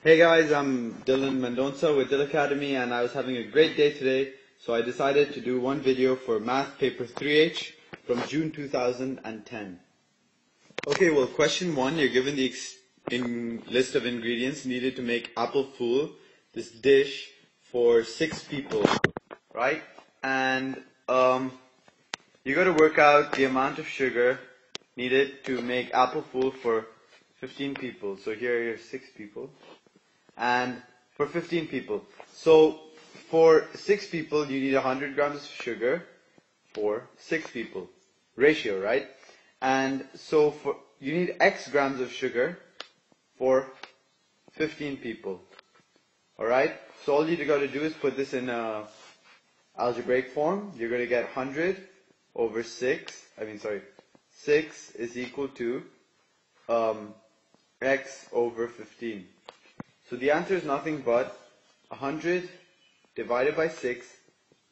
Hey guys, I'm Dylan Mendonca with DylAcademy, and I was having a great day today, so I decided to do one video for Math Paper 3H from June 2010. Okay, well, question 1, you're given the list of ingredients needed to make apple fool, this dish, for 6 people, right? And you got to work out the amount of sugar needed to make apple fool for 15 people. So here are your 6 people. And for 15 people. So for 6 people, you need 100 grams of sugar for 6 people. Ratio, right? And so you need X grams of sugar for 15 people. Alright? So all you got to do is put this in algebraic form. You're going to get 100 over 6 is equal to X over 15. So the answer is nothing but 100 divided by 6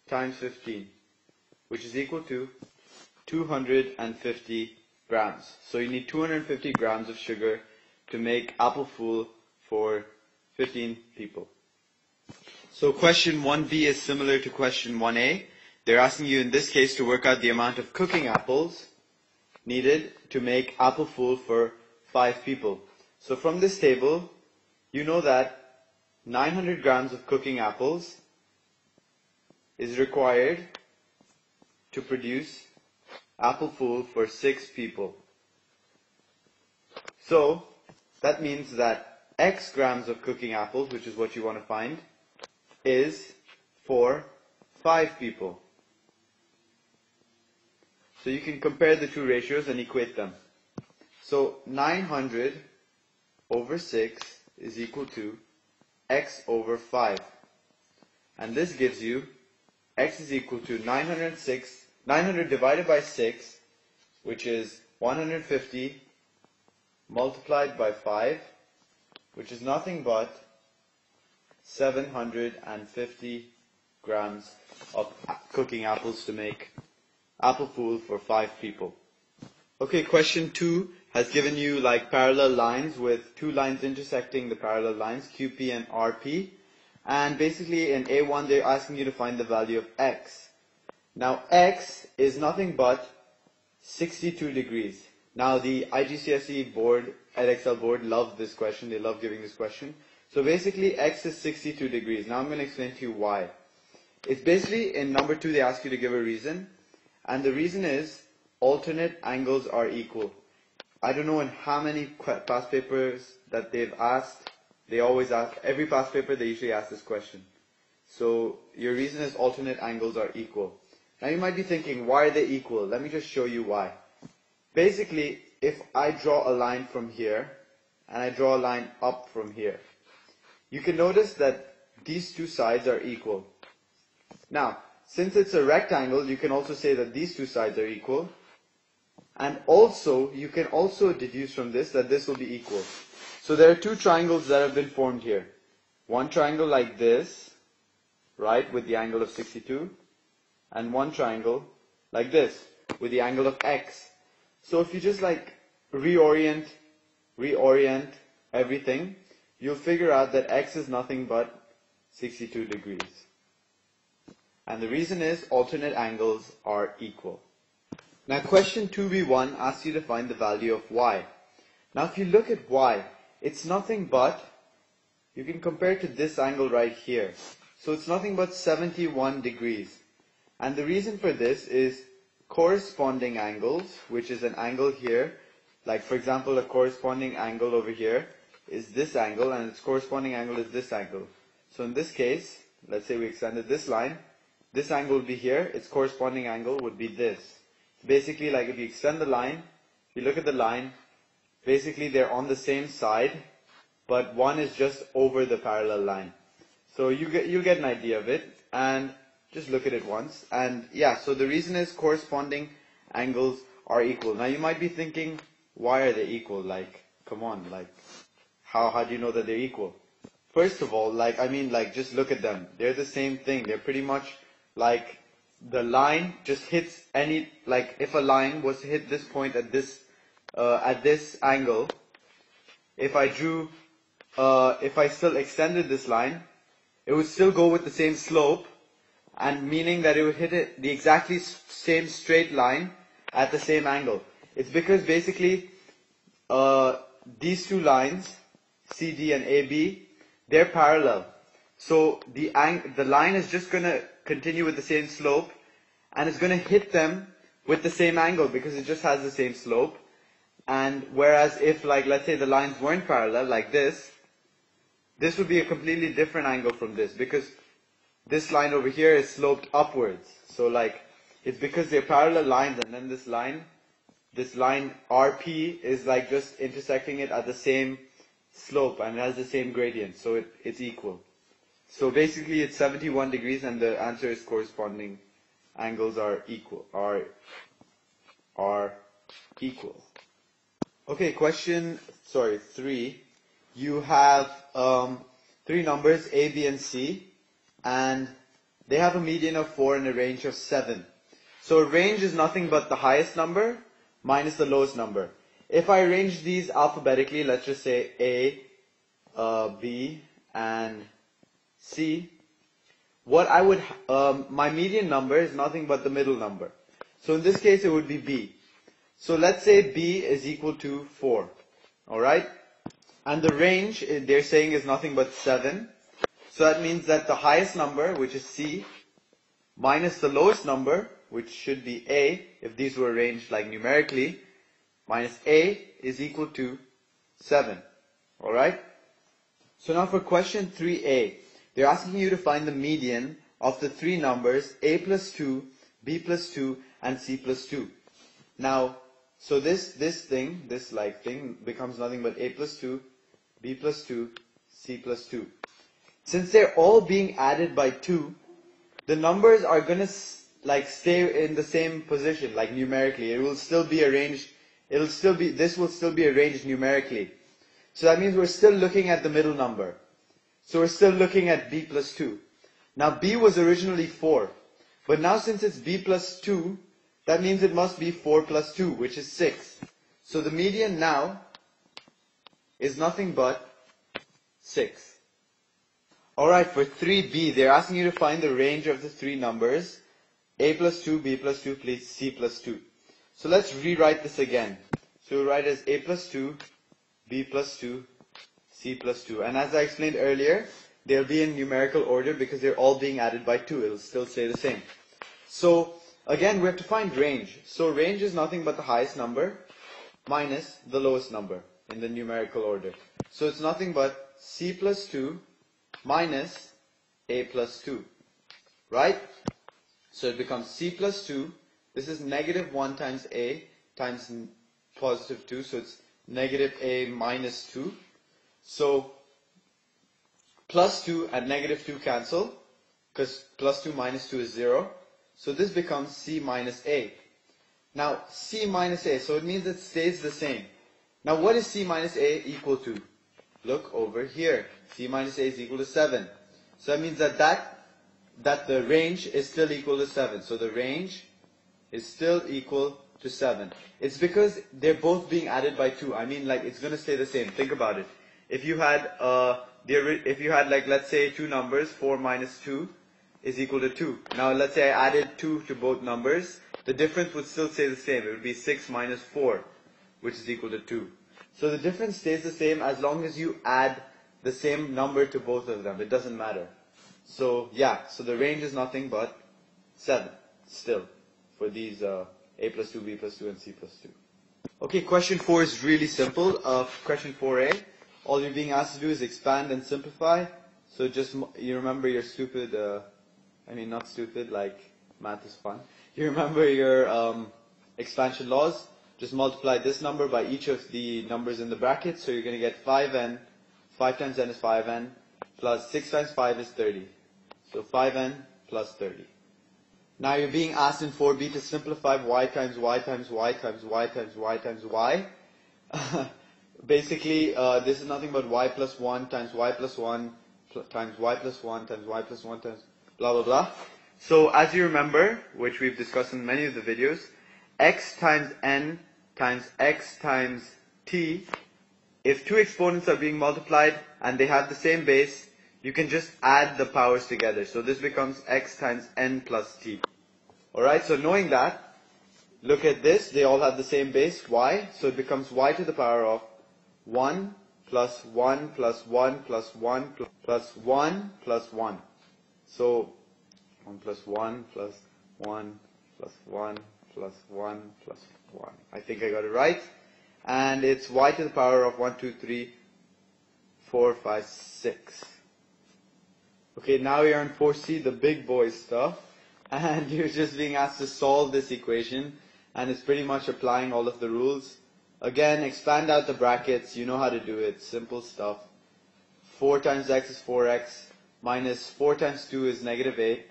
times 15, which is equal to 250 grams. So you need 250 grams of sugar to make apple fool for 15 people. So question 1b is similar to question 1a. They're asking you in this case to work out the amount of cooking apples needed to make apple fool for 5 people. So from this table, you know that 900 grams of cooking apples is required to produce apple fool for 6 people. So that means that X grams of cooking apples, which is what you want to find, is for 5 people. So you can compare the two ratios and equate them. So 900 over 6 is equal to X over 5. And this gives you X is equal to 900 divided by 6, which is 150 multiplied by 5, which is nothing but 750 grams of cooking apples to make apple fool for 5 people. Okay, question 2 has given you like parallel lines with 2 lines intersecting the parallel lines, QP and RP. And basically in A1 they're asking you to find the value of X. Now X is nothing but 62 degrees. Now the IGCSE board, EdXL board love this question, they love giving this question. So basically X is 62 degrees. Now I'm going to explain to you why. It's basically in number 2 they ask you to give a reason. And the reason is alternate angles are equal. I don't know in how many past papers that they've asked. They always ask, every past paper they usually ask this question. So your reason is alternate angles are equal. Now you might be thinking, why are they equal? Let me just show you why. Basically, if I draw a line from here, and I draw a line up from here, you can notice that these two sides are equal. Now, since it's a rectangle, you can also say that these two sides are equal. And also, you can also deduce from this that this will be equal. So there are 2 triangles that have been formed here. One triangle like this, right, with the angle of 62. And one triangle like this, with the angle of X. So if you just like reorient everything, you'll figure out that X is nothing but 62 degrees. And the reason is alternate angles are equal. Now question 2b1 asks you to find the value of y. Now if you look at y, it's nothing but, you can compare it to this angle right here. So it's nothing but 71 degrees. And the reason for this is corresponding angles, which is an angle here. Like for example, a corresponding angle over here is this angle, and its corresponding angle is this angle. So in this case, let's say we extended this line, this angle would be here, its corresponding angle would be this. Basically, like if you extend the line, you look at the line, basically they're on the same side, but one is just over the parallel line. So you'll get an idea of it, and just look at it once. And yeah, so the reason is corresponding angles are equal. Now you might be thinking, why are they equal? Like, come on, like, how do you know that they're equal? First of all, just look at them. They're the same thing. They're pretty much like, the line just hits any, like if a line was to hit this point at this angle, if I drew if I still extended this line, it would still go with the same slope, and meaning that it would hit the exactly same straight line at the same angle. It's because basically these two lines, CD and AB, they're parallel. So the line is just going to continue with the same slope, and it's going to hit them with the same angle because it just has the same slope. And whereas if, like, let's say the lines weren't parallel, like this would be a completely different angle from this, because this line over here is sloped upwards. So like, it's because they're parallel lines, and then this line RP is like just intersecting it at the same slope, and it has the same gradient, so it's equal. So basically it's 71 degrees, and the answer is corresponding angles are equal. Okay, question 3. You have 3 numbers, A, B, and C, and they have a median of 4 and a range of 7. So a range is nothing but the highest number minus the lowest number. If I arrange these alphabetically, let's just say A, B, and C, what I would, my median number is nothing but the middle number. So in this case it would be B. So let's say B is equal to 4, alright? And the range, they're saying, is nothing but 7. So that means that the highest number, which is C, minus the lowest number, which should be A, if these were arranged like numerically, minus A is equal to 7. Alright? So now for question 3a, they're asking you to find the median of the 3 numbers A plus 2, B plus 2, and C plus 2. Now, so this thing becomes nothing but A plus 2, B plus 2, C plus 2. Since they're all being added by 2, the numbers are going to stay in the same position, like numerically. It will still be arranged, this will still be arranged numerically. So that means we're still looking at the middle number. So we're still looking at B plus 2. Now B was originally 4, but now since it's B plus 2, that means it must be 4 plus 2, which is 6. So the median now is nothing but 6. Alright, for 3b, they're asking you to find the range of the 3 numbers A plus 2, B plus 2, C plus 2. So let's rewrite this again. So we'll write as A plus 2, B plus 2, C plus 2. And as I explained earlier, they'll be in numerical order because they're all being added by 2. It'll still stay the same. So again, we have to find range. So range is nothing but the highest number minus the lowest number in the numerical order. So it's nothing but C plus 2 minus A plus 2. Right? So it becomes C plus 2. This is negative 1 times A times positive 2. So it's negative A minus 2. So plus 2 and negative 2 cancel, because plus 2 minus 2 is 0. So this becomes C minus A. Now C minus A, so it means it stays the same. Now what is C minus A equal to? Look over here. C minus A is equal to 7. So that means that the range is still equal to 7. So the range is still equal to 7. It's because they're both being added by 2. I mean, like, it's going to stay the same. Think about it. If you had like, let's say 2 numbers, 4 minus 2 is equal to 2. Now let's say I added 2 to both numbers, the difference would still stay the same. It would be 6 minus 4, which is equal to 2. So the difference stays the same as long as you add the same number to both of them. It doesn't matter. So yeah, so the range is nothing but 7 still for these A plus 2, B plus 2, and C plus 2. Okay, question 4 is really simple. Question 4a, all you're being asked to do is expand and simplify. So just, you remember your stupid, not stupid, like math is fun. You remember your expansion laws. Just multiply this number by each of the numbers in the bracket. So you're going to get 5n. 5 times n is 5n. Plus 6 times 5 is 30. So 5n plus 30. Now you're being asked in 4b to simplify y times y times y times y times y times y. Basically, this is nothing but y plus 1 times y plus 1 times y plus 1 times y plus 1 times blah blah blah. So as you remember, which we've discussed in many of the videos, x times n times x times t if two exponents are being multiplied and they have the same base, you can just add the powers together. So this becomes x times n plus t. Alright, so knowing that, look at this, they all have the same base, y, so it becomes y to the power of 1 plus 1 plus 1 plus 1 plus 1 plus 1. So 1 plus 1 plus 1 plus 1 plus 1 plus 1. I think I got it right. And it's y to the power of 1, 2, 3, 4, 5, 6. Okay, now you're on 4C, the big boy stuff. And you're just being asked to solve this equation. And it's pretty much applying all of the rules. Again, expand out the brackets. You know how to do it. Simple stuff. 4 times x is 4x. Minus 4 times 2 is negative 8.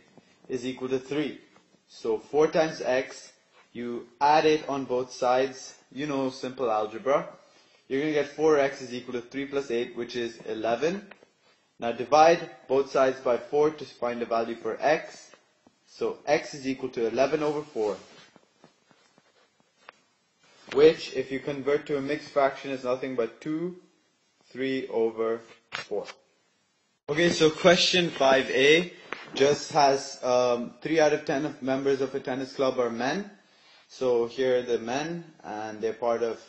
Is equal to 3. So 4 times x. You add it on both sides. You know, simple algebra. You're going to get 4x is equal to 3 plus 8, which is 11. Now divide both sides by 4 to find the value for x. So x is equal to 11 over 4. Which, if you convert to a mixed fraction, is nothing but 2, 3 over 4. Okay, so question 5a just has 3 out of 10 of members of a tennis club are men. So here are the men, and they're part of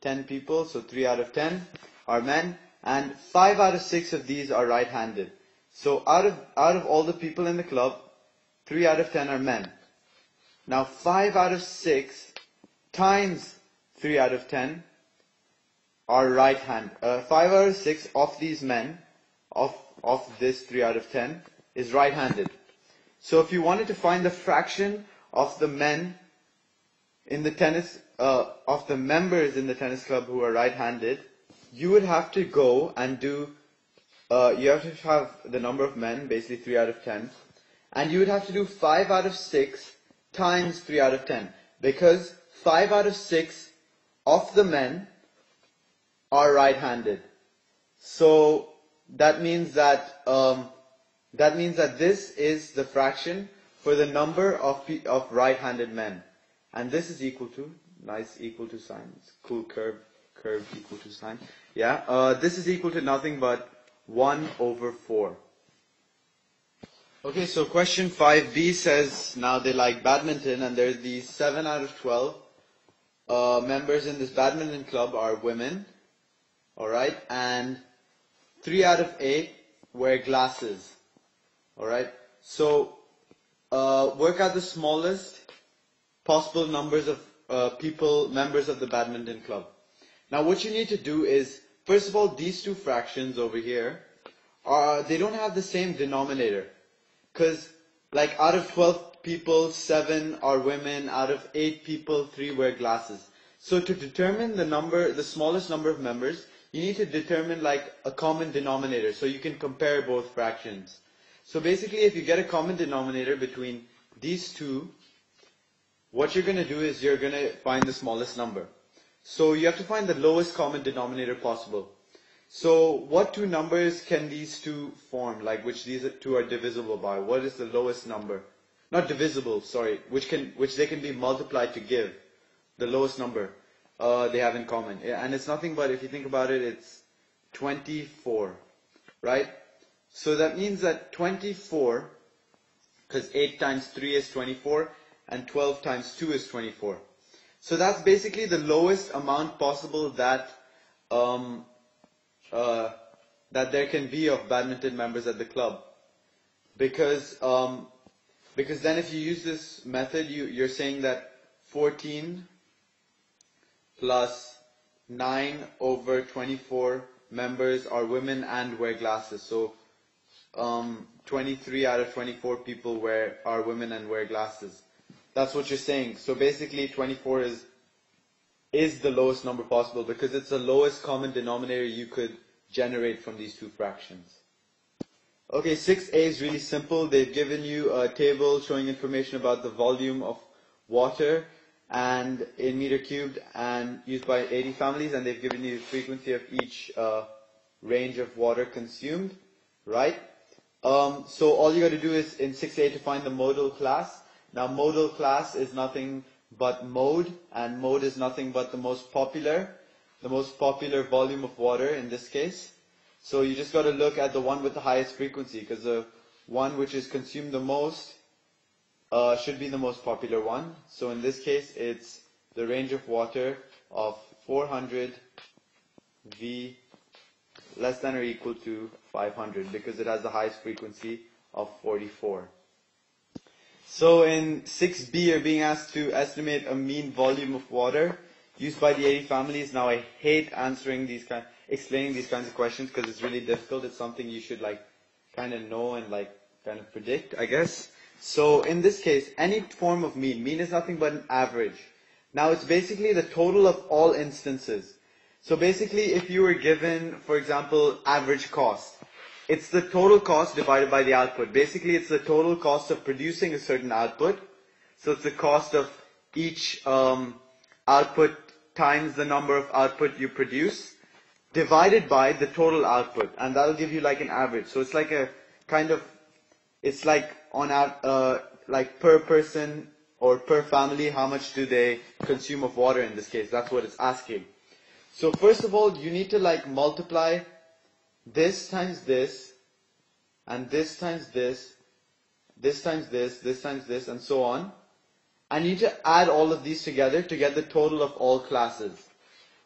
10 people, so 3 out of 10 are men, and 5 out of 6 of these are right-handed. So out of all the people in the club, 3 out of 10 are men. Now 5 out of 6 times 3 out of 10 are right-handed. 5 out of 6 of these men, of this 3 out of 10, is right-handed. So if you wanted to find the fraction of the men in the tennis, of the members in the tennis club who are right-handed, you would have to go and do, you have to have the number of men, basically 3 out of 10, and you would have to do 5 out of 6 times 3 out of 10, because 5 out of 6 of the men are right-handed. So that means that this is the fraction for the number of right-handed men, and this is equal to, nice equal to sign, it's cool curve equal to sign. Yeah, this is equal to nothing but 1 over 4. Okay, so question 5b says now they like badminton, and there's these 7 out of 12 members in this badminton club are women. Alright, and 3 out of 8 wear glasses. Alright, so work out the smallest possible numbers of people, members of the badminton club. Now what you need to do is, first of all, these two fractions over here, they don't have the same denominator. Because, like, out of 12 people, 7 are women, out of 8 people, 3 wear glasses. So to determine the smallest number of members, you need to determine, like, a common denominator, so you can compare both fractions. So basically, if you get a common denominator between these two, what you're going to do is you're going to find the smallest number. So you have to find the lowest common denominator possible. So what two numbers can these two form, like which these two are divisible by? What is the lowest number? Not divisible, sorry, which they can be multiplied to give the lowest number they have in common. And it's nothing but, if you think about it, it's 24, right? So that means that 24, because 8 times 3 is 24, and 12 times 2 is 24. So that's basically the lowest amount possible that that there can be of badminton members at the club, because then if you use this method, you're saying that 14 plus 9 over 24 members are women and wear glasses. So 23 out of 24 people are women and wear glasses. That's what you're saying. So basically 24 is the lowest number possible, because it's the lowest common denominator you could generate from these two fractions. Okay, 6a is really simple. They've given you a table showing information about the volume of water and in meter cubed and used by 80 families, and they've given you the frequency of each range of water consumed, right? So all you got to do is in 6a to find the modal class. Now modal class is nothing but mode, and mode is nothing but the most popular. the most popular volume of water in this case. So you just got to look at the one with the highest frequency, because the one which is consumed the most should be the most popular one. So in this case, it's the range of water of 400 V less than or equal to 500, because it has the highest frequency of 44. So in 6b, you're being asked to estimate a mean volume of water used by the 80 families. Now I hate explaining these kinds of questions because it's really difficult. It's something you should kind of know and kind of predict, I guess. So in this case, any form of mean. Mean is nothing but an average. Now it's basically the total of all instances. So basically, if you were given, for example, average cost, it's the total cost divided by the output. Basically, it's the total cost of producing a certain output. So it's the cost of each output times the number of output you produce, divided by the total output. And that'll give you an average. So it's like a kind of, it's like on per person or per family, how much do they consume of water in this case? That's what it's asking. So first of all, you need to multiply this times this, and this times this, this times this times this, and so on. And you need to add all of these together to get the total of all classes.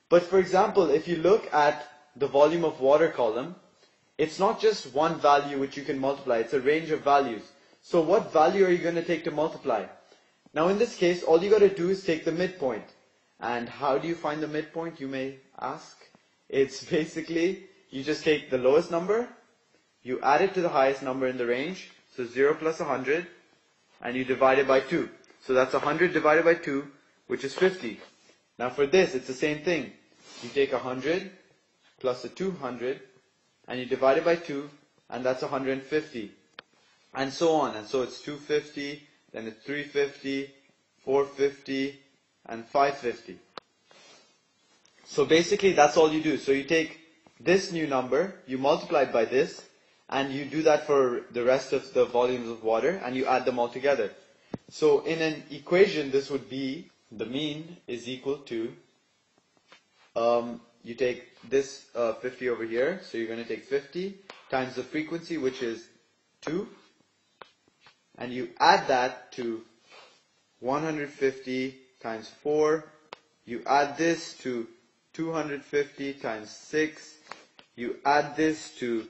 But for example, if you look at the volume of water column, it's not just one value which you can multiply, it's a range of values. So what value are you going to take to multiply? Now in this case, all you got to do is take the midpoint. And how do you find the midpoint, you may ask? It's basically, you just take the lowest number, you add it to the highest number in the range, so 0 plus 100, and you divide it by 2. So that's 100 divided by 2, which is 50. Now for this, it's the same thing. You take 100 plus a 200, and you divide it by 2, and that's 150. And so on. And so it's 250, then it's 350, 450, and 550. So basically that's all you do. So you take this new number, you multiply it by this, and you do that for the rest of the volumes of water, and you add them all together. So in an equation, this would be the mean is equal to, you take this 50 over here, so you're going to take 50 times the frequency, which is 2, and you add that to 150 times 4, you add this to 250 times 6, you add this to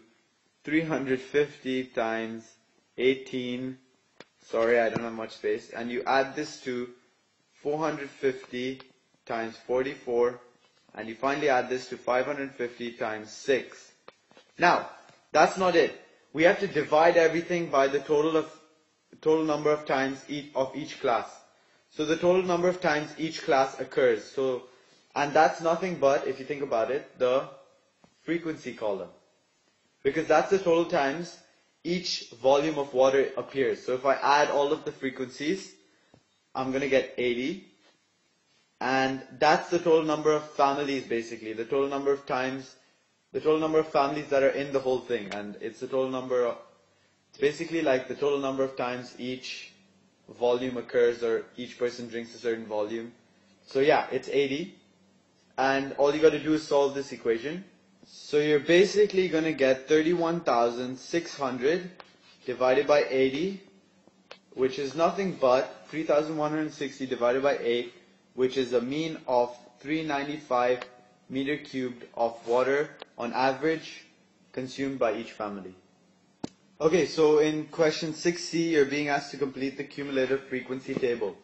350 times 18, sorry I don't have much space, and you add this to 450 times 44, and you finally add this to 550 times 6. Now, that's not it. We have to divide everything by the total number of times of each class. So the total number of times each class occurs. So, and that's nothing but, if you think about it, the frequency column. Because that's the total times each volume of water appears. So if I add all of the frequencies, I'm going to get 80. And that's the total number of families basically. The total number of times, the total number of families that are in the whole thing. And it's the total number of, it's basically like the total number of times each volume occurs or each person drinks a certain volume. So yeah, it's 80. And all you got to do is solve this equation. So you're basically going to get 31,600 divided by 80, which is nothing but 3,160 divided by 8, which is a mean of 395 meter cubed of water on average consumed by each family. Okay, so in question 6c, you're being asked to complete the cumulative frequency table.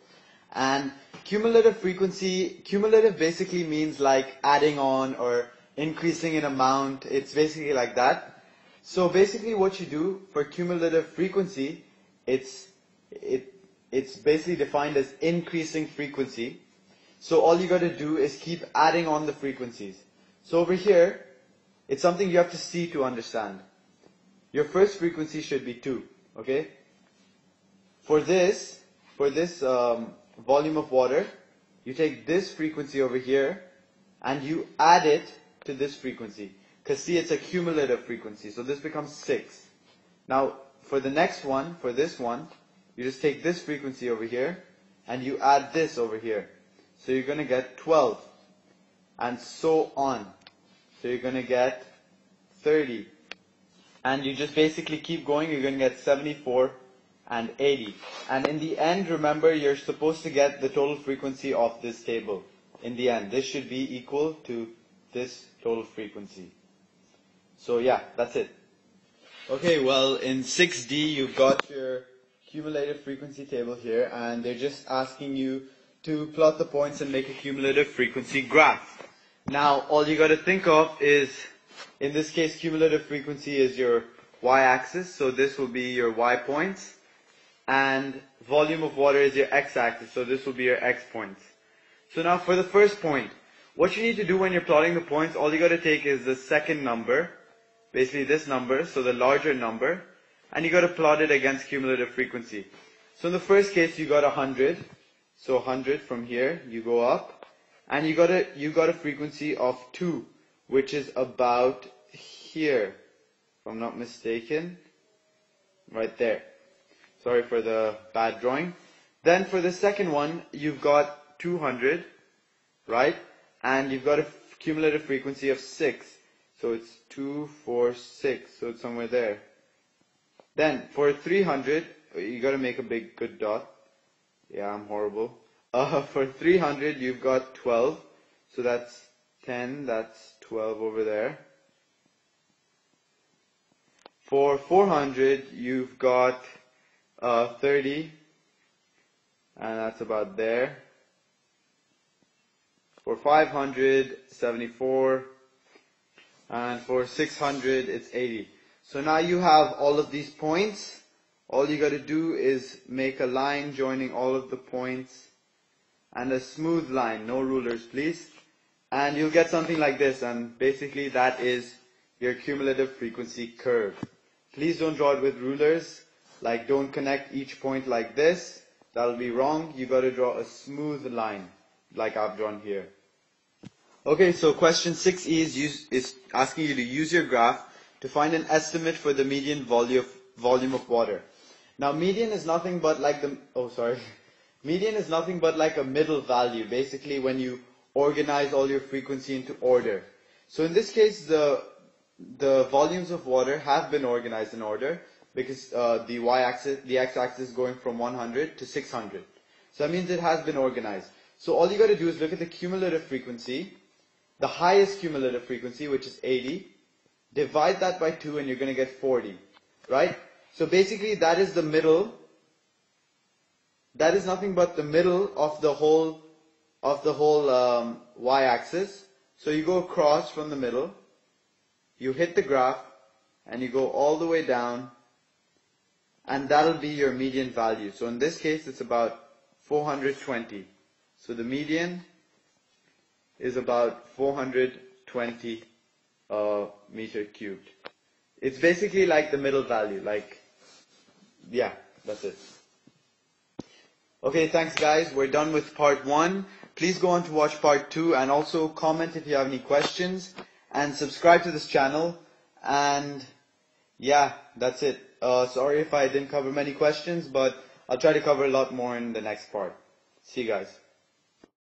And cumulative basically means like adding on or increasing in amount. It's basically like that. So basically what you do for cumulative frequency, it's basically defined as increasing frequency. So all you got to do is keep adding on the frequencies. So over here, it's something you have to see to understand. Your first frequency should be 2, okay? For this volume of water, you take this frequency over here and you add it to this frequency. Because see, it's a cumulative frequency, so this becomes 6. Now, for the next one, for this one, you just take this frequency over here and you add this over here. So you're going to get 12. and so on. So you're going to get 30. And you just basically keep going, you're going to get 74 and 80. And in the end, remember, you're supposed to get the total frequency of this table. In the end, this should be equal to this total frequency. So yeah, that's it. Okay, well, in 6D, you've got your cumulative frequency table here, and they're just asking you to plot the points and make a cumulative frequency graph. Now, all you got to think of is, in this case, cumulative frequency is your y-axis, so this will be your y points, and volume of water is your x-axis, so this will be your x points. So now for the first point, what you need to do when you're plotting the points, all you got to take is the second number, basically this number, so the larger number, and you got to plot it against cumulative frequency. So in the first case, you got 100, so 100 from here, you go up, and you got a frequency of 2, which is about here, if I'm not mistaken, right there. Sorry for the bad drawing. Then for the second one, you've got 200, right? And you've got a cumulative frequency of 6. So it's 2, 4, 6. So it's somewhere there. Then for 300, you got to make a big good dot. Yeah, I'm horrible. For 300, you've got 12. So that's 10. That's 12 over there. For 400, you've got 30. And that's about there. For 500, 74. And for 600, it's 80. So now you have all of these points. All you got to do is make a line joining all of the points. And a smooth line, no rulers please. And you'll get something like this. And basically that is your cumulative frequency curve. Please don't draw it with rulers. Like, don't connect each point like this. That'll be wrong. You got to draw a smooth line, like I've drawn here. Okay, so question 6E is asking you to use your graph to find an estimate for the median volume of water. Now, median is nothing but like median is nothing but like a middle value, basically when you organize all your frequency into order. So in this case, the volumes of water have been organized in order, because the y-axis, the x-axis is going from 100 to 600. So that means it has been organized. So all you got to do is look at the cumulative frequency, the highest cumulative frequency, which is 80, divide that by 2 and you're going to get 40, right? So basically that is the middle, that is nothing but the middle of the whole y-axis. So you go across from the middle, you hit the graph, and you go all the way down, and that'll be your median value. So in this case, it's about 420. So the median is about 420 meter cubed. It's basically like the middle value, like, yeah, that's it. Okay, thanks guys. We're done with part 1. Please go on to watch part 2, and also comment if you have any questions, and subscribe to this channel. And yeah, that's it. Sorry if I didn't cover many questions, but I'll try to cover a lot more in the next part. See you guys.